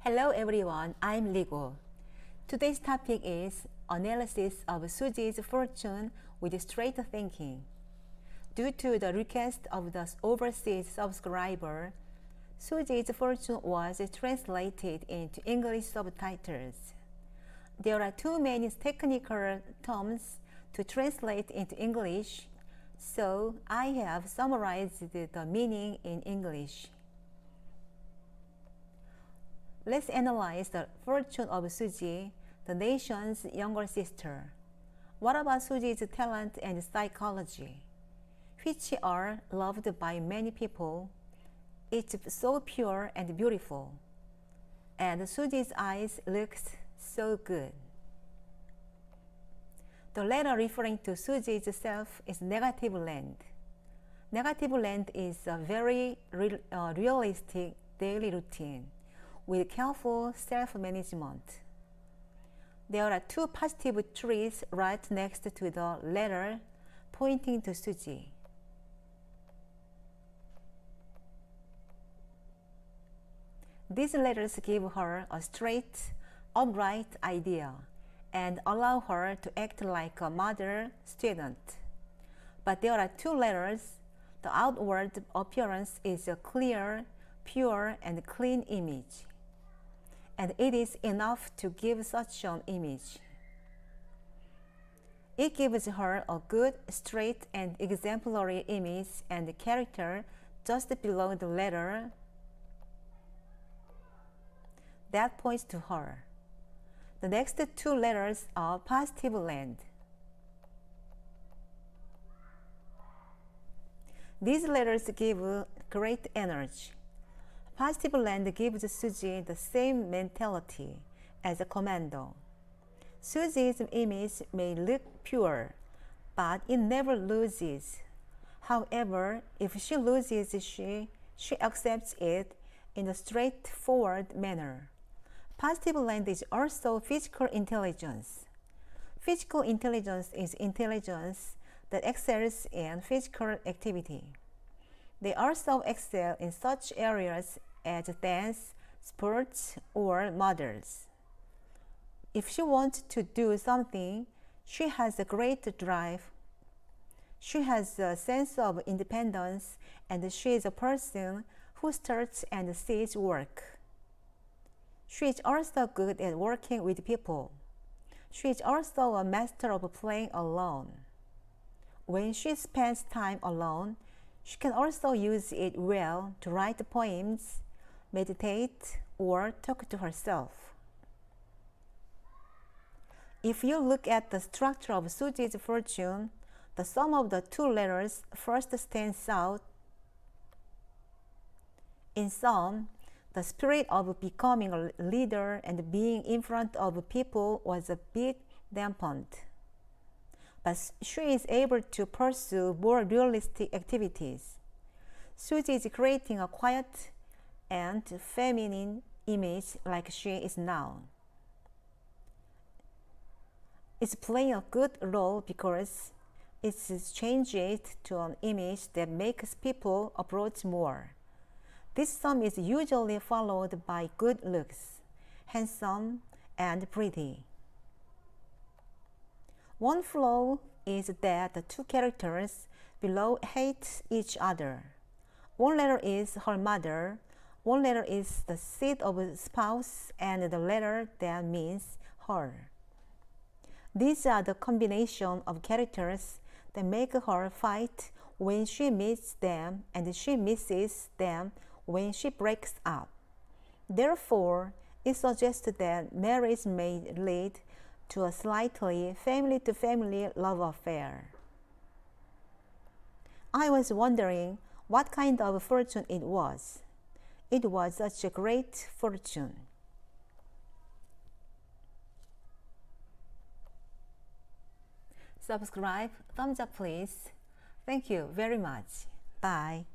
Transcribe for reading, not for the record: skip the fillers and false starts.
Hello everyone, I'm Ligo. Today's topic is analysis of Suzy's fortune with straight thinking. Due to the request of the overseas subscriber, Suzy's fortune was translated into English subtitles. There are too many technical terms to translate into English, so I have summarized the meaning in English. Let's analyze the fortune of Suzy, the nation's younger sister. What about Suzy's talent and psychology, which are loved by many people? It's so pure and beautiful, and Suzy's eyes looks so good. The letter referring to Suzy's self is negative land. Negative land is a very realistic daily routine with careful self-management. There are two positive trees right next to the letter pointing to Suzy. These letters give her a straight, upright idea and allow her to act like a model student. But there are two letters. The outward appearance is a clear, pure, and clean image, and it is enough to give such an image. It gives her a good, straight, and exemplary image and character just below the letter that points to her. The next two letters are positive land. These letters give great energy. Positive land gives Suzy the same mentality as a commando. Suzy's image may look pure, but it never loses. However, if she loses, she accepts it in a straightforward manner. Positive land is also physical intelligence. Physical intelligence is intelligence that excels in physical activity. They also excel in such areas as dance, sports, or models. If she wants to do something, she has a great drive. She has a sense of independence, and she is a person who starts and sees work. She is also good at working with people. She is also a master of playing alone. When she spends time alone, she can also use it well to write poems, meditate, or talk to herself. If you look at the structure of Suzy's fortune, the sum of the two letters first stands out. In sum, the spirit of becoming a leader and being in front of people was a bit dampened. But she is able to pursue more realistic activities. Suzy is creating a quiet and feminine image like she is now. It's playing a good role because it changes it to an image that makes people approach more. This sum is usually followed by good looks, handsome, and pretty. One flaw is that the two characters below hate each other. One letter is her mother, one letter is the seat of a spouse, and the letter that means her. These are the combination of characters that make her fight when she meets them and she misses them when she breaks up. Therefore, it suggests that marriage may lead to a slightly family-to-family love affair. I was wondering what kind of fortune it was. It was such a great fortune. Subscribe, thumbs up please. Thank you very much. Bye.